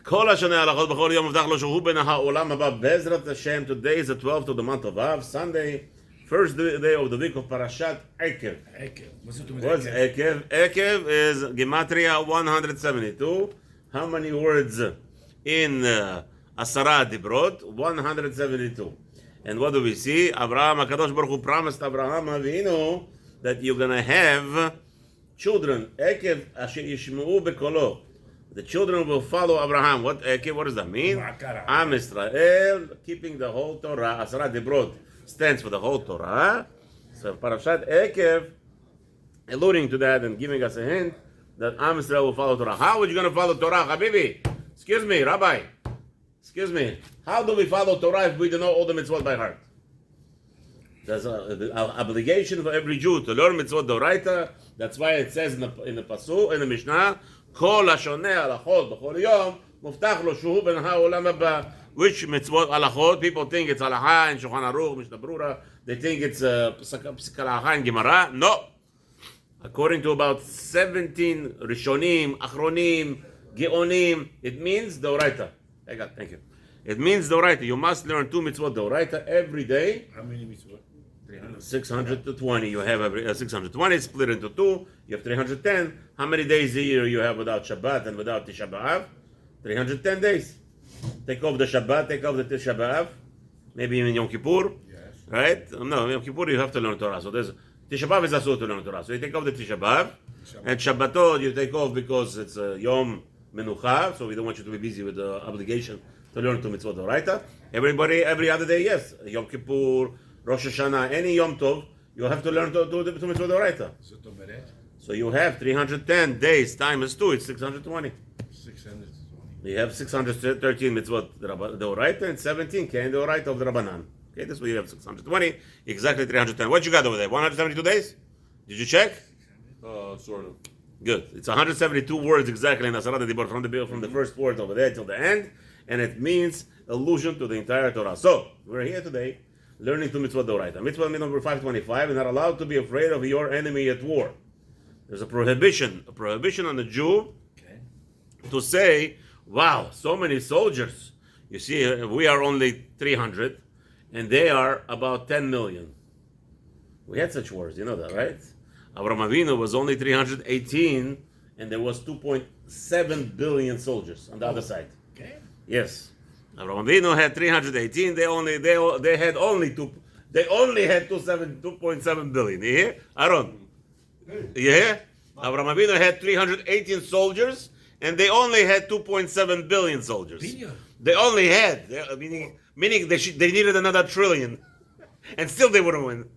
כל השנה הלכות בכל יום מובטח לו שהוא בן העולם הבא בעזרת השם. Today is the 12th of the month of Av, Sunday, first day of the week of Parashat Ekev. What's Ekev? Ekev is Gematria 172. How many words in Asara Dibrot? 172. And what do we see? Abraham, HaKadosh Baruch Hu promised Abraham Avinu that you're going to have children. Ekev asher yishma'u bekolo. The children will follow Abraham. What does that mean? Am Israel, keeping the whole Torah. Asara Dibrot stands for the whole Torah. So Parashat Ekev, alluding to that and giving us a hint that Am Israel will follow Torah. How are you going to follow Torah, Habibi? Excuse me, Rabbi. Excuse me. How do we follow Torah if we don't know all the mitzvot by heart? There's an obligation for every Jew to learn mitzvot d'oraita. That's why it says in the pasuk, in the Mishnah, Kol hashoneh alachot b'chol yom muftach lo shuhu ben ha'olam haba. Which mitzvot alachot? People think it's halacha and Shulchan Aruch, Mishnah Brura. They think it's psik halacha and Gemara. No. According to about 17 Rishonim, Achronim, Geonim, it means d'oraita. Thank you. It means d'oraita. You must learn 2 mitzvot d'oraita every day. How many mitzvot? 620. You have every 620 split into 2. You have 310. How many days a year you have without Shabbat and without Tisha B'Av? 310 days. Take off the Shabbat, take off the Tisha B'Av. Maybe even Yom Kippur. Yes. Right? No, Yom Kippur you have to learn Torah. So there's Tisha B'Av is asur to learn Torah. So you take off the Tisha B'Av. And Shabbatot you take off because it's a Yom Menucha. So we don't want you to be busy with the obligation to learn 2 mitzvot d'oraita. Everybody, every other day, yes. Yom Kippur, Rosh Hashanah, any Yom Tov, you have to learn to do the 2 mitzvot d'oraita. So you have 310 days times 2, it's 620. 620. You have 613 mitzvot d'oraita and 17 kain d'oraita of the Rabbanan. Okay, this way you have 620, exactly 310. What you got over there? 172 days? Did you check? Sort of. Good. It's 172 words exactly in Asara Dibor from the first word over there till the end, and it means allusion to the entire Torah. So we're here today learning 2 mitzvot d'oraita. Mitzvah number 525. You're not allowed to be afraid of your enemy at war. There's a prohibition on the Jew to say, "Wow, so many soldiers." You see, we are only 300, and they are about 10 million. We had such wars, you know that, right? Avraham Avinu was only 318, and there was 2.7 billion soldiers on the other side. Okay. Yes, Avraham Avinu had 318. They only had 2.7 billion. You hear, Aaron? You hear? Avraham Avinu had 318 soldiers, and they only had 2.7 billion soldiers. Billion. They only had, meaning they needed another trillion, and still they wouldn't win.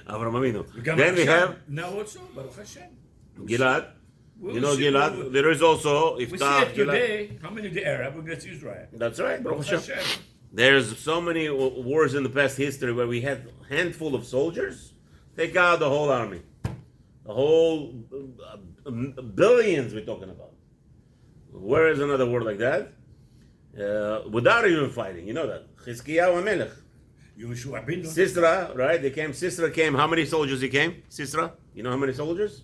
Avraham Avinu. Then we have now also Baruch Hashem. Gilad. You know Gilad. There is also We see Iftach. it today. How many the Arab against Israel? That's right, Baruch Baruch Hashem. Hashem. There's so many wars in the past history where we had a handful of soldiers take out the whole army. The whole billions we're talking about. Where is another word like that? Without even fighting, you know that. Chizkiyahu HaMelech. Yehoshua ben Nun. Sisra, right? Sisra came. How many soldiers he came? Sisra? You know how many soldiers?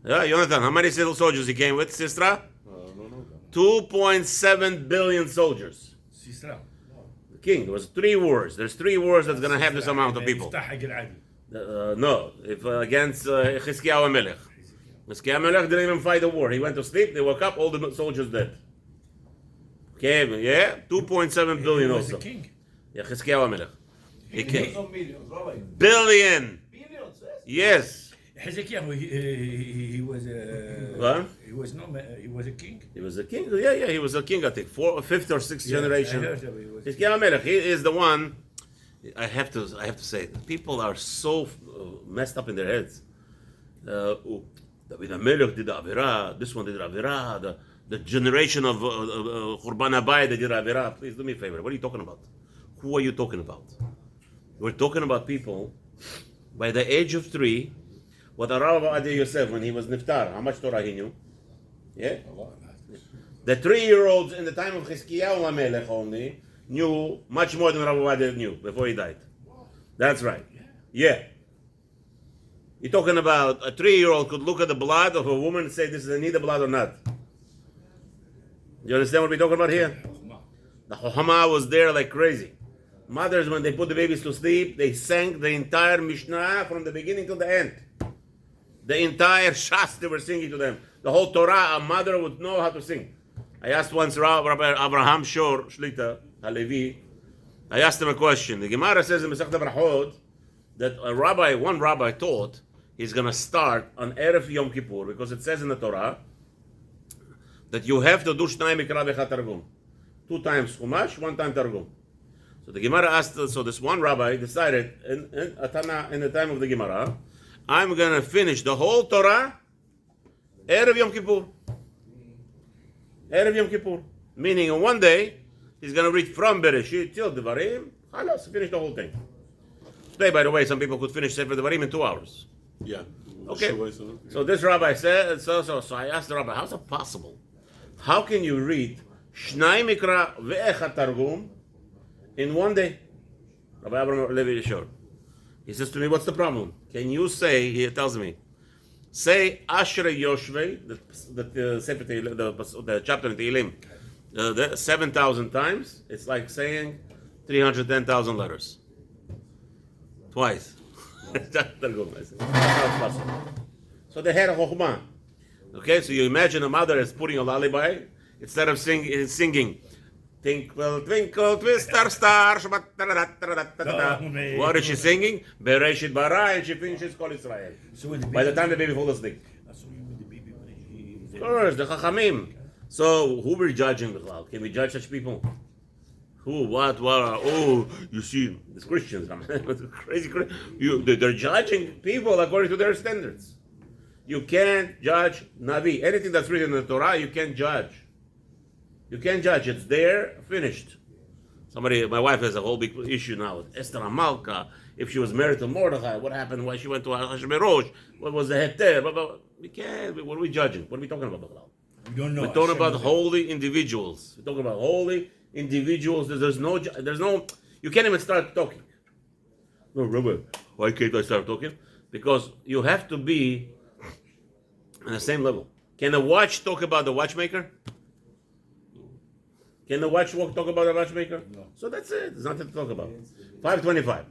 Yeah, Jonathan, how many soldiers he came with? Sisra? No. 2.7 billion soldiers. Sisra. The king. There was 3 wars. There's 3 wars that's going to have this amount of people. No, if against Chizkiyahu HaMelech. Chizkiyahu HaMelech didn't even fight the war. He went to sleep. They woke up. All the soldiers dead. Okay, yeah, 2.7 billion also. The king. Yeah, Chizkiyahu HaMelech. He came. Millions, right? Billion. Billions, Yes. Hezekiah, he was What? he was a king. He was a king. Yeah, he was a king. I think 4th, 5th, or 6th generation. I heard that he was. Chizkiyahu HaMelech. He is the one. I have to say, people are so messed up in their heads. David HaMelech did the Avirah. This one did the Avirah. The generation of Churban Abayit did the Avirah. Please do me a favor. What are you talking about? Who are you talking about? We're talking about people by the age of 3. What Rav Ovadia Yosef, when he was Niftar, how much Torah he knew? Yeah? The 3-year-olds in the time of Chizkiyahu HaMelech only knew much more than Rav Ovadia knew before he died. That's right. Yeah. You're talking about a 3-year-old could look at the blood of a woman and say this is Anida blood or not. You understand what we're talking about here? The Chochmah was there like crazy. Mothers, when they put the babies to sleep, they sang the entire Mishnah from the beginning to the end. The entire Shas they were singing to them. The whole Torah, a mother would know how to sing. I asked once Rabbi Abraham Shor, Shlita, Halevi, I asked him a question. The Gemara says in Masechet Brachot that one rabbi taught he's going to start on Erev Yom Kippur because it says in the Torah that you have to do Shnai Mikra V'Echad Targum. 2 times Chumash, 1 time Targum. So the Gemara asked, so this one rabbi decided in the time of the Gemara, I'm going to finish the whole Torah Erev Yom Kippur. Erev Yom Kippur. Meaning in one day, he's going to read from Bereshit till Devarim, finish the whole thing. Today, by the way, some people could finish Sefer Devarim in 2 hours. Yeah. Okay. So this rabbi said, so I asked the rabbi, how's it possible? How can you read Shnai Mikra Ve'echad Targum in one day? Rabbi Abraham Levi Yeshor. He says to me, what's the problem? Can you say, he tells me, say Ashrei Yoshvei, the chapter in Tehillim, 7,000 times. It's like saying 310,000 letters. Twice. That's how it's possible. So they had a chokhmah. Okay, so you imagine a mother is putting a lullaby instead of singing. Twinkle, twinkle, twister star. What is she singing? Bereshit bara, and she finishes Kol Israel. By the time the baby falls asleep. Of course, the Chachamim. So who we're judging? Can we judge such people? Who? What? Oh, you see, these Christians, crazy. They're judging people according to their standards. You can't judge Navi. Anything that's written in the Torah, you can't judge. You can't judge. It's there, finished. My wife has a whole big issue now with Esther Amalka. If she was married to Mordechai, what happened? Why she went to Hashverosh? What was the heter? We can't. What are we judging? What are we talking about? We don't know. We're talking about holy individuals. We're talking about holy individuals. There's no. You can't even start talking. No, Rabbi, why can't I start talking? Because you have to be on the same level. Can a watch talk about the watchmaker? Can the watch talk about the watchmaker? No. So that's it. There's nothing to talk about. 525.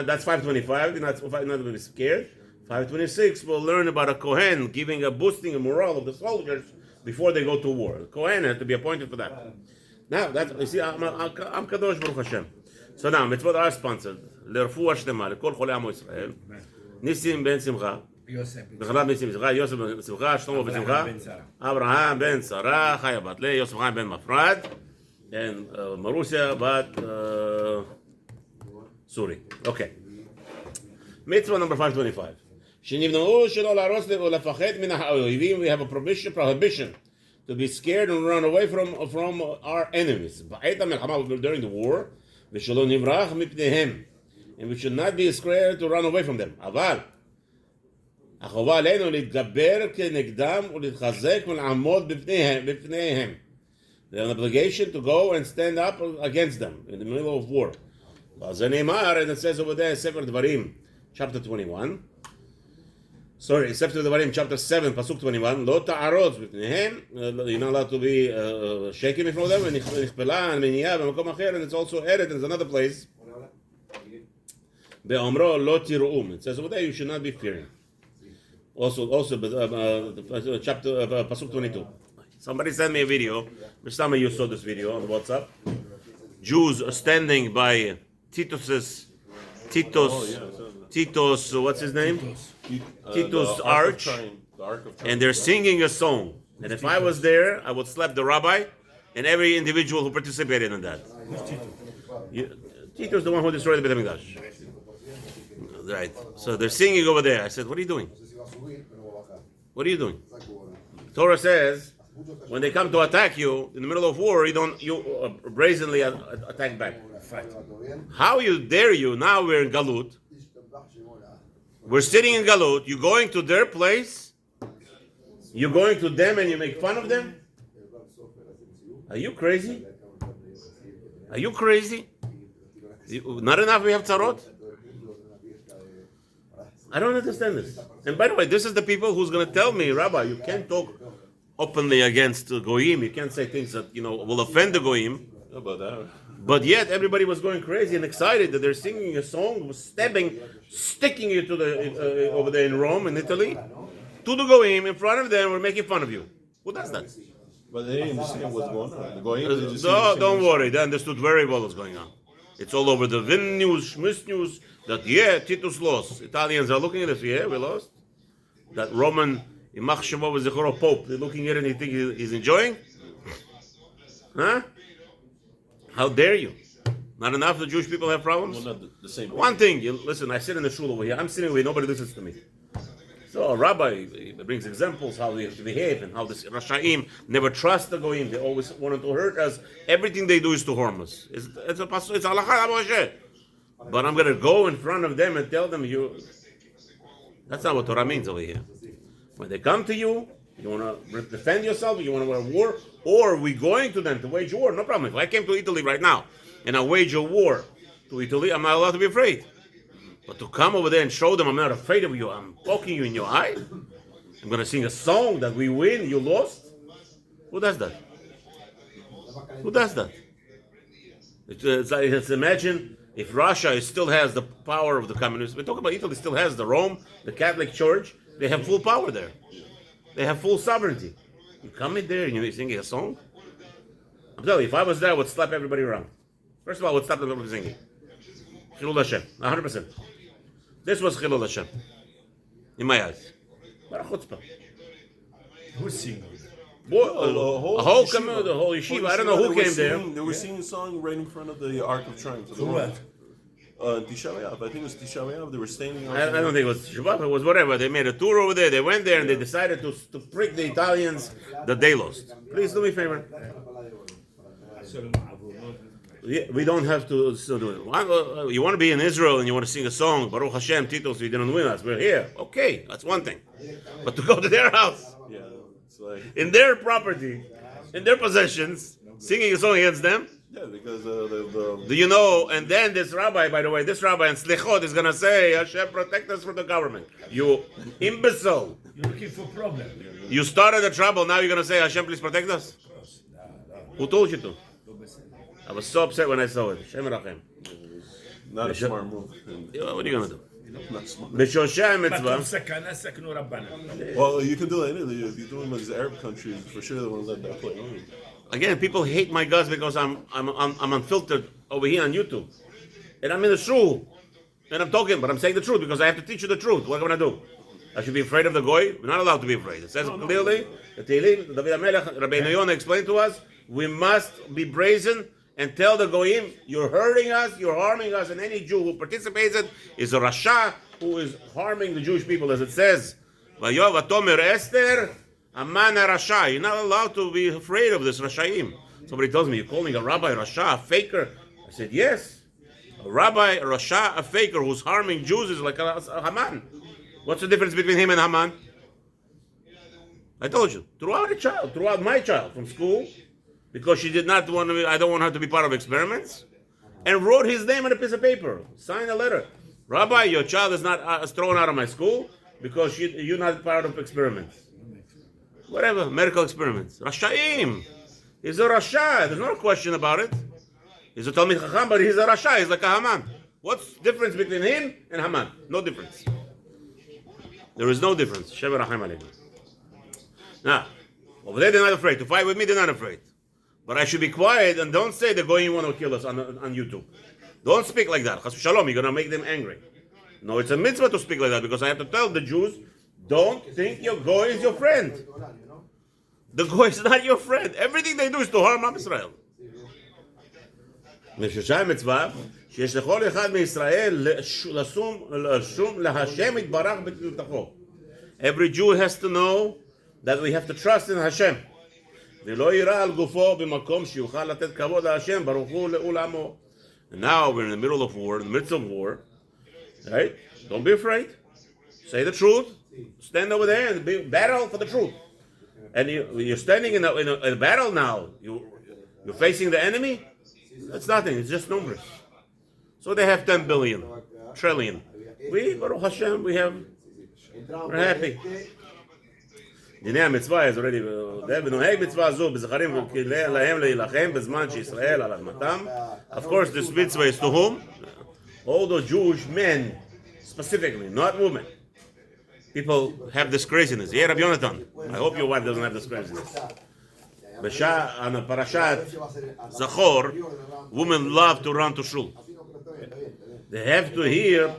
That's 525. You're not to be scared. 526, we'll learn about a Kohen giving a boosting a morale of the soldiers before they go to war. The Kohen has to be appointed for that. Now, you see, I'm Kadosh Baruch Hashem. So now, Mitzvoth are sponsored. לרפואה שלמה, לכל חולי עמו ישראל. ניסים בן שמחה. בחלב ניסים בשמחה, יוסף בן שמחה, שלמה בן שמחה, אברהם בן שרה, חיה בת ליה, יוסף חיים בן מפרד, מרוסיה בת סורי. אוקיי. מצווה number 525. שנבנאו שלא להרוס ולפחד מן האויבים, we have a prohibition to be scared and run away from our enemies. בעת המלחמה, during the war, ושלא נברח מפניהם. And we should not be scared to run away from them. אבל החובה עלינו להתגבר כנגדם ולהתחזק ולעמוד בפניהם. There's an obligation to go and stand up against them in the middle of war. אז זה נאמר, and it says over there, ספר דברים, chapter 21. Sorry, ספר דברים, chapter 7, פסוק 21. לא תערוץ בפניהם, you're not allowed to be shaken before them, ונכפלה, מניעה במקום אחר, and it's also added in another place. באומרו לא תראום. It says over there, you should not be fearing. Also, chapter pasuk 22. Somebody sent me a video. Some of you saw this video on WhatsApp. Jews are standing by Titus. What's his name? Titus Arch, and they're singing a song. And if I was there, I would slap the rabbi and every individual who participated in that. Titus is the one who destroyed the Beit HaMikdash. Right. So they're singing over there. I said, "What are you doing? What are you doing?" Torah says, when they come to attack you in the middle of war, you brazenly attack back. How dare you? Now we're in Galut. We're sitting in Galut. You're going to their place. You're going to them and you make fun of them. Are you crazy? Are you crazy? Not enough we have tzarot? I don't understand this. And by the way, this is the people who's going to tell me, Rabbi, you can't talk openly against the goyim. You can't say things that will offend the goyim. How about that? But yet everybody was going crazy and excited that they're singing a song, was sticking you to the over there in Rome, in Italy, to the goyim in front of them. We're making fun of you. Who does that? But they didn't understand what's going on. The goyim, they just Don't worry. They understood very well what's going on. It's all over the Vin news, Schmiss news, that Titus lost. Italians are looking at this. Yeah, we lost. That Roman Imach Shemo V'Zichoro Pope, they're looking at it and they think he's enjoying? Huh? How dare you? Not enough the Jewish people have problems? Well, not the same. One thing, listen, I sit in the shul over here. I'm sitting over here, nobody listens to me. So a rabbi brings examples how we have to behave and how the Rashaim never trust the Goyim. They always wanted to hurt us. Everything they do is to harm us. It's halakha Moshe. But I'm going to go in front of them and tell them That's not what Torah means over here. When they come to you, you want to defend yourself, you want to war, or we're going to them to wage war, no problem. If I came to Italy right now and I wage a war to Italy, I'm not allowed to be afraid. But to come over there and show them I'm not afraid of you, I'm poking you in your eye, I'm going to sing a song that we win, you lost. Who does that? Who does that? It's imagine if Russia still has the power of the communists. We talk about Italy still has the Rome, the Catholic Church. They have full power there. They have full sovereignty. You come in there and you're singing a song? I'm telling you, if I was there, I would slap everybody around. First of all, I would stop them from singing. Chilul Hashem, 100%. This was Chilul Hashem. In my eyes. What a chutzpah. Who's singing? A whole community, the whole yeshiva. I don't know who came there. They were singing a song right in front of the Ark of Triumph. For what? Tisha B'Av. I think it was Tisha B'Av. They were standing on. I don't think it was Shabbat. It was whatever. They made a tour over there. They went there and they decided to prick the Italians that they lost. Please do me a favor. We don't have to still do it. You want to be in Israel and you want to sing a song, Baruch Hashem, Titus, you didn't win us. We're here. Okay, that's one thing. But to go to their house, Yeah, it's like. in their property, in their possessions, singing a song against them. Yeah, because the Do you know? And then this rabbi, by the way, this rabbi in Slichot is going to say, Hashem, protect us from the government. You imbecile. You're looking for problem. You started the trouble, now you're going to say, Hashem, please protect us? Who told you to? I was so upset when I saw it. Hashem Rachem. not a smart move. Yeah, what are you going to do? Not smart. B'Shoshay מקום mitzvah. סכנה סכנו רבנה. Well, you can do it in Italy. If you're doing these Arab countries, for sure they won't let that play on. Again, people hate my guts because I'm unfiltered over here on YouTube. And I'm in the shul. And I'm talking, but I'm saying the truth because I have to teach you the truth. What am I going to do? I should be afraid of the goy? We're not allowed to be afraid. It says clearly, the Tehillim, David HaMelech, Rabbi Yonah explained to us, we must be brazen and tell the goyim, you're hurting us, you're harming us, and any Jew who participates in it is a Rasha who is harming the Jewish people, as it says. Vayov Atomer Esther, Aman Rasha. You're not allowed to be afraid of this Rashaim. Somebody tells me, you're calling a rabbi Rasha, a faker? I said, yes. A rabbi, a Rasha, a faker who's harming Jews is like a Haman. What's the difference between him and Haman? I told you, throughout my child from school, because she did not want to, I don't want her to be part of experiments, and wrote his name on a piece of paper, signed a letter. Rabbi, your child is not thrown out of my school because you're not part of experiments. Whatever, medical experiments. Rashaim. He's a Rasha. There's no question about it. He's a Talmid Chacham, but he's a Rasha. He's like a Haman. What's the difference between him and Haman? No difference. There is no difference. Sheva Rachem Aleinu. Now, over there they're not afraid. To fight with me, they're not afraid. But I should be quiet and don't say they're going to want to kill us on YouTube. Don't speak like that. Chas v'shalom, you're going to make them angry. No, it's a mitzvah to speak like that because I have to tell the Jews, don't think your goy is your friend. The goy is not your friend. Everything they do is to harm Am Israel. משושי מצווה, שיש לכל אחד מישראל לשום להשם יתברך בתלותכו. Every Jew has to know that we have to trust in Hashem. ולא יירא על גופו במקום שיוכל לתת כבוד להשם, ברוך הוא לעולמו. And now we're in the middle of war, in the midst of war. Right? Don't be afraid. Say the truth. Stand over there and battle for the truth. And you're standing in a battle now. You're facing the enemy. That's nothing. It's just numbers. So they have 10 billion, trillion. We, Baruch Hashem, we're happy. דיני המצווה is already there, ונוהג מצווה זו בזכרים להם להילחם בזמן שישראל על אדמתם. Of course, this mitzvah is to whom? All the Jewish men, specifically, not women. People have this craziness. Yeah, Rabbi Yonatan, I hope your wife doesn't have this craziness. On the Parashat Zachor, women love to run to shul. They have to hear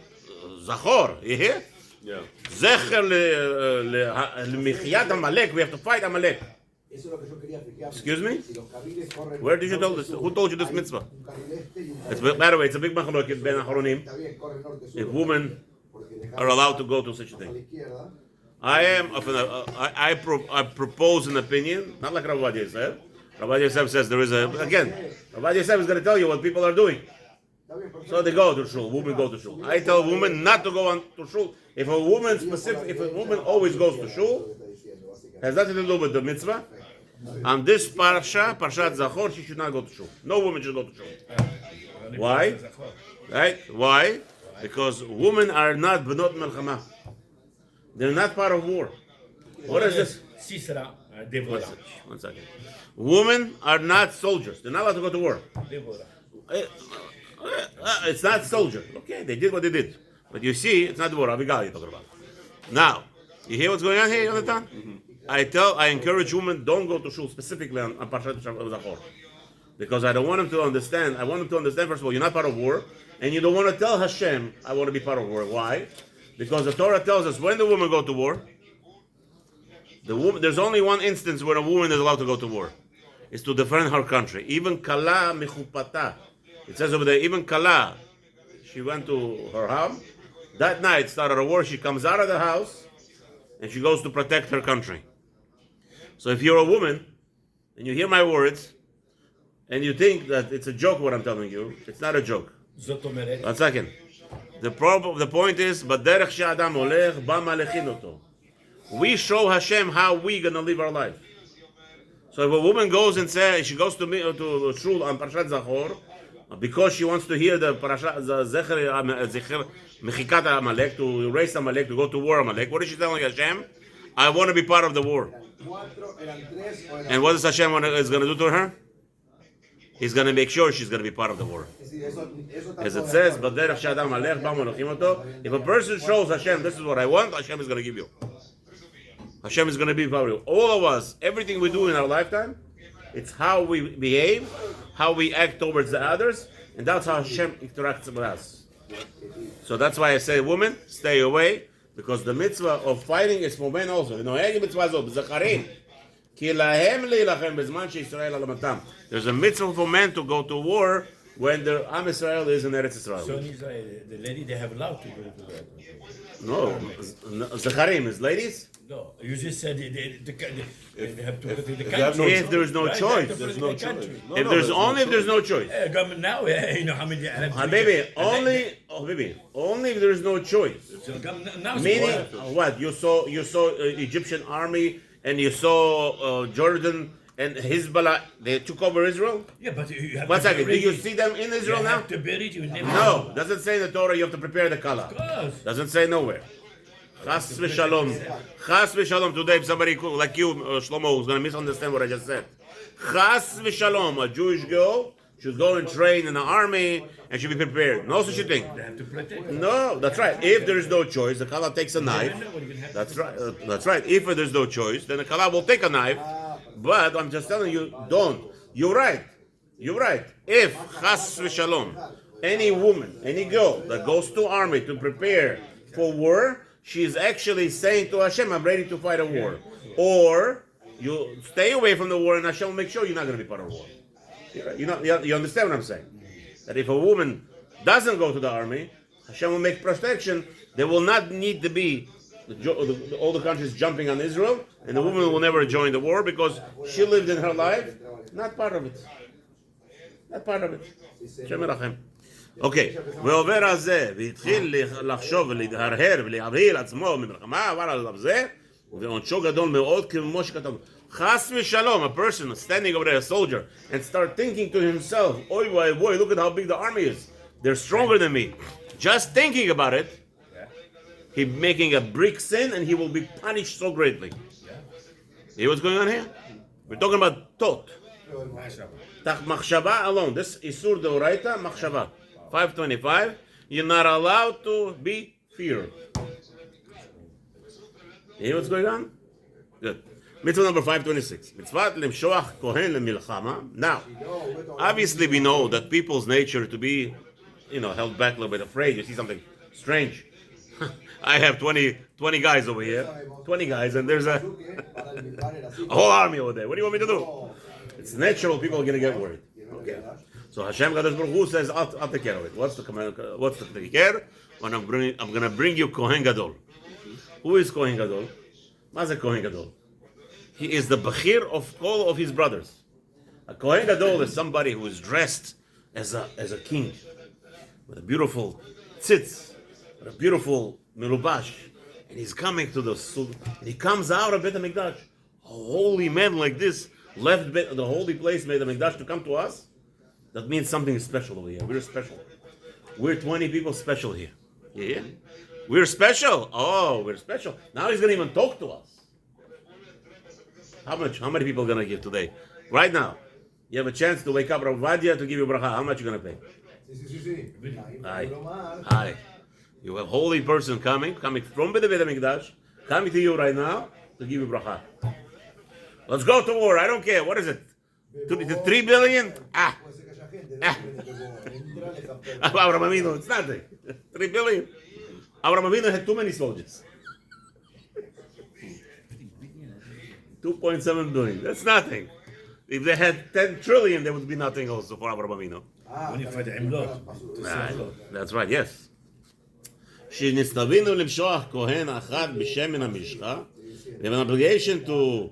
Zachor. You hear? Yeah. Zecher למחיית Amalek. We have to fight Amalek. Excuse me? Where did you tell this? Who told you this mitzvah? By the way, it's a big machlokes ben Acharonim. If women are allowed to go to such a thing. I propose an opinion, not like Rabbi Yosef. Rabbi Yosef says there is Rabbi Yosef is going to tell you what people are doing. So they go to shul, women go to shul. I tell women not to go on to shul. If a woman always goes to shul, has nothing to do with the mitzvah. On this Parashat Zachor, she should not go to shul. No woman should go to shul. Why? Right? Why? Because women are not benot melchama. They're not part of war. What is this? Sisra, One second. Women are not soldiers. They're not allowed to go to war. It's not soldier. Okay, they did what they did. But you see, it's not the war. Abigail you're talking about. Now, you hear what's going on here, Jonathan? I encourage women, don't go to shul, specifically on Parashat Zachor. Because I don't want them to understand. I want them to understand, first of all, you're not part of war. And you don't want to tell Hashem, I want to be part of war. Why? Because the Torah tells us when the women go to war, there's only one instance where a woman is allowed to go to war. It's to defend her country. Even Kala Mechupata. It says over there, even Kala, she went to her house. That night started a war. She comes out of the house and she goes to protect her country. So if you're a woman and you hear my words and you think that it's a joke what I'm telling you, it's not a joke. 1 second. The point is, בדרך שאדם הולך, בה מלאכין אותו. We show Hashem how we gonna live our life. So if a woman goes and says she goes to shul on Parashat Zachor because she wants to hear the Parashat Zecher Mechikat Amalek, to erase Amalek, to go to war Amalek, what is she telling Hashem? I want to be part of the war. And what is Hashem is going to do to her? He's going to make sure she's going to be part of the war. As it says, if a person shows Hashem, this is what I want, Hashem is going to give you. Hashem is going to be part of you. All of us, everything we do in our lifetime, it's how we behave, how we act towards the others, and that's how Hashem interacts with us. So that's why I say, women, stay away, because the mitzvah of fighting is for men also. There's a mitzvah for men to go to war when the Am Israel is in Eretz Israel. So in Israel, the lady, they have allowed to go to that. No, Zacharim is ladies. No, you just said they have to go to the country. No if there is no choice. There's no choice. If there's no choice. Now, you know how many. Baby, only if there is no choice. Meaning, what? You saw Egyptian army and you saw Jordan and Hezbollah. They took over Israel. Yeah, but you have 1 second. Do you see them in Israel now? No, doesn't say in the Torah you have to prepare the kala. Doesn't say nowhere. Chas v'shalom. Chas v'shalom. Today, if somebody like you, Shlomo, who's going to misunderstand what I just said. Chas v'shalom. A Jewish girl should go and train in the army and should be prepared. No such a thing. They have to protect. No, that's right. If there is no choice, the kala takes a knife. That's right. That's right. If there's no choice, then the kala will take a knife. But I'm just telling you, don't. You're right. You're right. If chas v'shalom, any woman, any girl that goes to army to prepare for war, she is actually saying to Hashem, I'm ready to fight a war. Or you stay away from the war and Hashem will make sure you're not going to be part of war. You understand what I'm saying? That if a woman doesn't go to the army, Hashem will make protection. There will not need to be all the countries jumping on Israel, and the woman will never join the war because she lived in her life, not part of it. Not part of it. Hashem Yerachem. אוקיי, ועובר על זה, והתחיל לחשוב ולהרהר ולהבהיל עצמו ממלחמה, עבר על זה, ועונשו גדול מאוד כמו שכתוב. חס ושלום, a person standing over there, a soldier, and start thinking to himself, oy boy, look at how big the army is. They're stronger than me. Just thinking about it, he's making a big sin and he will be punished so greatly. See what's going on here? We're talking about tot. Machshava alone. This Isur Deoraita, Machshava. 525. You're not allowed to be feared. See what's going on? Good. Mitzvah number 526. Mitzvah lemshoach kohen lemilchama. Now, obviously we know that people's nature to be, held back a little bit, afraid. You see something strange. I have 20 guys over here. 20 guys, and there's a whole army over there. What do you want me to do? It's natural. People are going to get worried. Okay. So Hashem Kadosh Baruch Hu says, I'll take care of it. What's the command? What's the take care? When I'm going to bring you Kohen Gadol. Who is Kohen Gadol? What's a Kohen Gadol? He is the Bachir of all of his brothers. A Kohen Gadol is somebody who is dressed as a king, with a beautiful tzitz, with a beautiful melubash, and he's coming to the and he comes out of Beit HaMikdash. A holy man like this left the holy place, Beit HaMikdash, to come to us. That means something is special over here. We're special. We're 20 people special here. Yeah? We're special. Oh, we're special. Now he's going to even talk to us. How many people are going to give today? Right now. You have a chance to wake up Rav Vadia to give you bracha. How much are you going to pay? Hi. You have a holy person coming from the Beit HaMikdash, coming to you right now to give you bracha. Let's go to war. I don't care. What is it? 3 billion? Abraham Avinu, it's nothing. 3 billion. Abraham Avinu had too many soldiers. 2.7 billion. That's nothing. If they had 10 trillion, there would be nothing also for Abraham Avinu. That's right, yes. שנצטווינו למשוח כהן אחד בשמן המשחה, we have an obligation to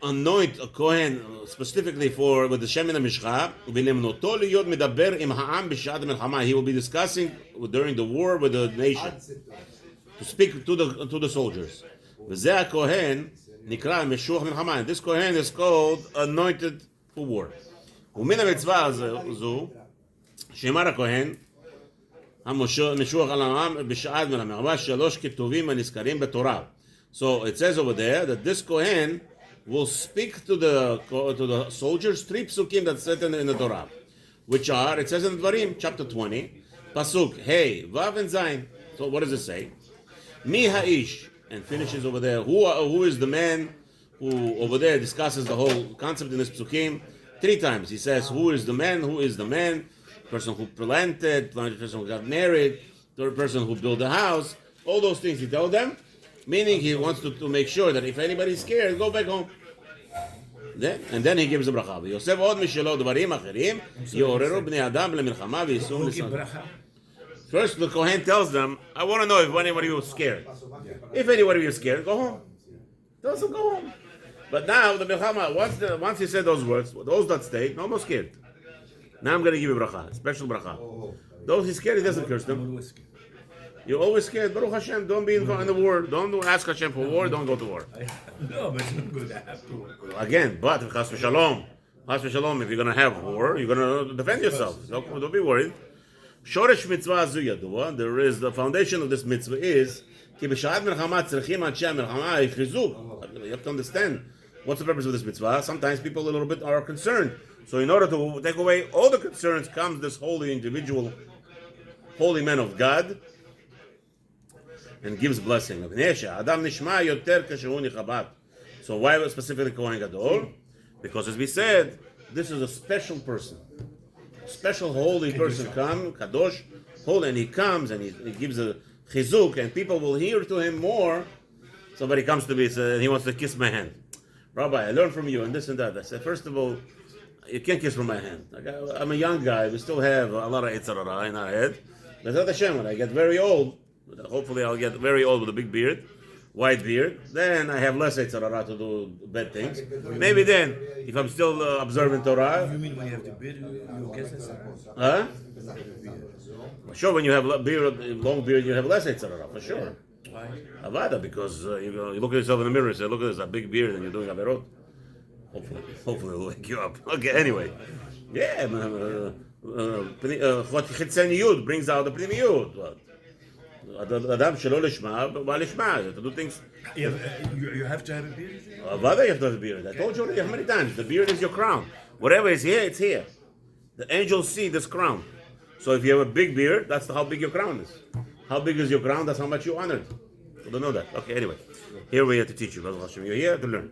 anoint a Kohen specifically with the Shemin HaMishcha, ולמנותו להיות מדבר עם העם בשעת המלחמה. He will be discussing during the war with the nation, to speak to the soldiers. וזה הכהן נקרא משוח מלחמה. This Kohen is called anointed for war. ומן המצווה הזו, שאמר הכהן, המשוח על העם בשעת מלחמה, 3 כתובים הנזכרים בתורה. So it says over there that this Kohen will speak to the soldiers 3 psukim that's written in the Torah, which are, it says in Dvarim, chapter 20, pasuk, hey, vav and zayin. So what does it say? Mi ha'ish, and finishes over there. Who is the man who over there discusses the whole concept in this psukim 3 times? He says, who is the man? Who is the man? Person who planted, person who got married, the person who built the house. All those things he told them. Meaning he wants to make sure that if anybody's scared, go back home. And then he gives a bracha. ויוסף עוד משלו דברים אחרים, יעוררו בני אדם למלחמה וייסעו לסנדל. First, the Kohen tells them, I want to know if anybody was scared. If anybody was scared, go home. Those who go home. But now, the milchama, once he said those words, those that stayed, no more scared. Now I'm going to give you bracha, special bracha. Those he's scared, he doesn't curse them. You're always scared. Baruch Hashem, don't be in the war. Don't ask Hashem for war. Don't go to war. No, but it's not good. I have to. Again, but chas v'shalom, if you're going to have war, you're going to defend yourself. Don't be worried. Shoresh mitzvah azu yadua. There is the foundation of this mitzvah is ki b'sha'at melchama tzrichim anshe melchama yichrizuk. You have to understand what's the purpose of this mitzvah. Sometimes people a little bit are concerned. So in order to take away all the concerns comes this holy individual, holy man of God, and gives blessing. So why specifically Kohen Gadol? Because as we said, this is a special person. A special holy person come, Kadosh, holy, and he comes and he gives a chizuk, and people will hear to him more. Somebody comes to me and he wants to kiss my hand. Rabbi, I learned from you and this and that. I said, first of all, you can't kiss from my hand. I'm a young guy. We still have a lot of Eitzarara in our head. Bezrat Hashem, when I get very old, hopefully I'll get very old with a big beard, white beard, then I have less Eitzarara to do bad things. Maybe then, if I'm still observing Torah. You mean when you have the beard, you guess it's Huh? Sure, when you have long beard, you have less Eitzarara, for sure. Why? Avada, because you look at yourself in the mirror and say, look at this, a big beard, and you're doing Averot. Hopefully it'll wake you up. Okay, anyway. Yeah, Chitzeniut brings out the Pnimiyut. אדם שלא לשמה, בא לשמה, to do things. You have to have a beard? Whether you have to have a beard. I told you already how many times. The beard is your crown. Whatever is here, it's here. The angels see this crown. So if you have a big beard, that's how big your crown is. How big is your crown? That's how much you're honored. You don't know that. Okay, anyway. Here we have to teach you. You're here to learn.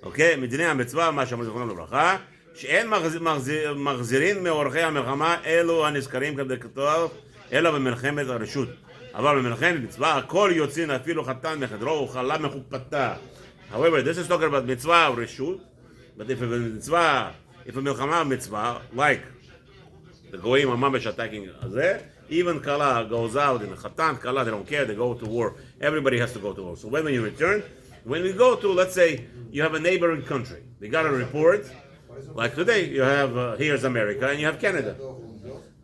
Okay, מדיני המצווה, מה שאמרו זכרונם לברכה, שאין מחזירים מאורחי המלחמה אלו הנזכרים כדכתוב, אלא במלחמת הרשות. אבל במלחמת מצווה, הכל יוצאים אפילו חתן מחדרו וכלה מחופתה. However, this is talking about mitzvah or reshut, but if a mitzvah, if a milchama mitzvah, like the goyim are mamash attacking even kala goes out in the chatan, kala, they don't care, they go to war. Everybody has to go to war. So when you return, when we go to, let's say, you have a neighboring country, they got a report, like today, you have, here's America, and you have Canada.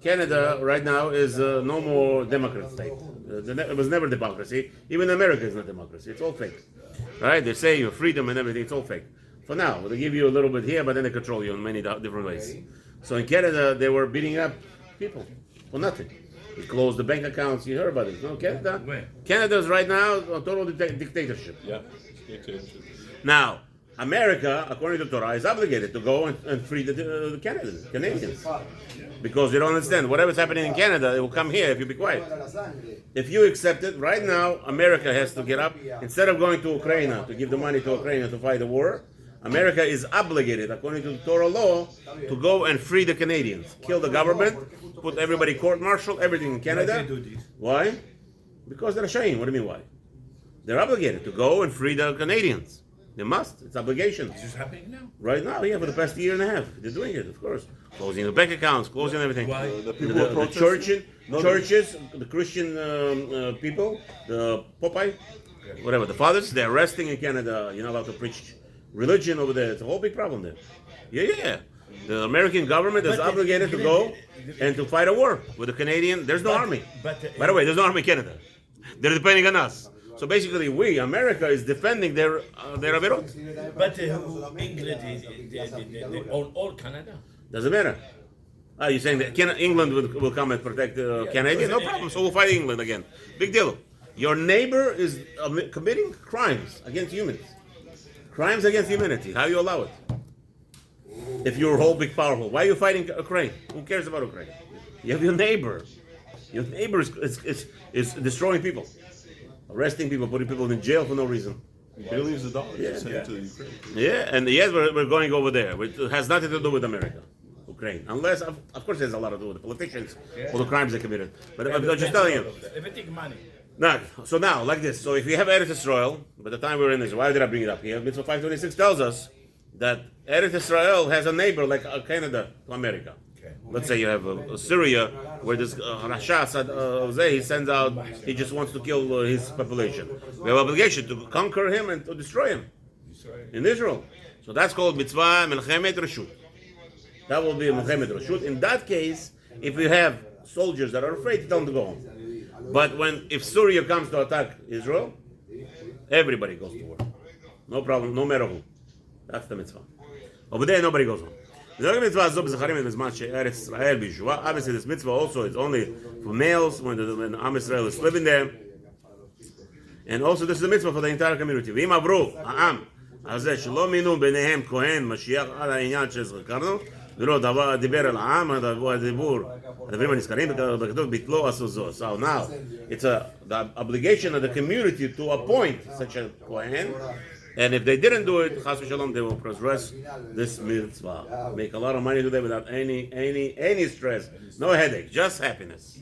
Canada right now is no more democrat state. It was never democracy. Even America is not democracy. It's all fake. Right? They say you have freedom and everything. It's all fake. For now, they give you a little bit here, but then they control you in many different ways. So in Canada, they were beating up people for nothing. They closed the bank accounts. You heard about it. No, Canada? Canada is right now a total dictatorship. Yeah, dictatorship. Now, America, according to Torah, is obligated to go and free the Canadians. Because you don't understand. Whatever's happening in Canada, it will come here if you be quiet. If you accept it, right now, America has to get up. Instead of going to Ukraine to give the money to Ukraine to fight the war, America is obligated, according to the Torah law, to go and free the Canadians. Kill the government, put everybody court-martial, everything in Canada. Why? Because they're ashamed. What do you mean why? They're obligated to go and free the Canadians. They must. It's obligation. Is this happening now? Right now, yeah, for the past year and a half. They're doing it, of course. Closing the bank accounts, closing everything. Why? The churches, the Christian people, the Popeye, whatever, the fathers, they're arresting in Canada. You're not allowed to preach religion over there. It's a whole big problem there. Yeah. The American government is obligated to go and to fight a war with the Canadian. There's no army. By the way, there's no army in Canada. They're depending on us. So basically, America is defending their averot. But England, they own all Canada. Doesn't matter. You're saying that England will come and protect Canadians? No problem. So we'll fight England again. Big deal. Your neighbor is committing crimes against humans. Crimes against humanity. How you allow it? If you're whole, big, powerful, why are you fighting Ukraine? Who cares about Ukraine? You have your neighbor. Your neighbor is destroying people. Arresting people, putting people in jail for no reason. Billions of dollars sent to Ukraine. Yeah, and yes, we're going over there. It has nothing to do with America, Ukraine. Unless, of course, it has a lot to do with the politicians, all the crimes they committed. But I'm just telling you. Everything money. Now, like this. So if you have Eretz Israel, by the time we're in this, why did I bring it up here? Mitzvah 526 tells us that Eretz Israel has a neighbor like Canada to America. Let's say you have Syria, where this Rasha he sends out, he just wants to kill his population. We have obligation to conquer him and to destroy him in Israel. So that's called mitzvah melchemet reshut. That will be melchemet reshut. In that case, if we have soldiers that are afraid, tell them to go home. But if Syria comes to attack Israel, everybody goes to war. No problem, no matter who. That's the mitzvah. Over there, nobody goes home. Obviously, this mitzvah also is only for males when Am Israel is living there. And also this is a mitzvah for the entire community. ואם עברו העם הזה שלא מינו ביניהם כהן משיח על העניין שהזכרנו ולא דיבר אל העם הדברים הנזכרים בכתוב ביטלו עשו זאת. So now it's the obligation of the community to appoint such a kohen. And if they didn't do it, chas v'shalom, they will transgress this mitzvah. Make a lot of money today without any stress, no headache, just happiness.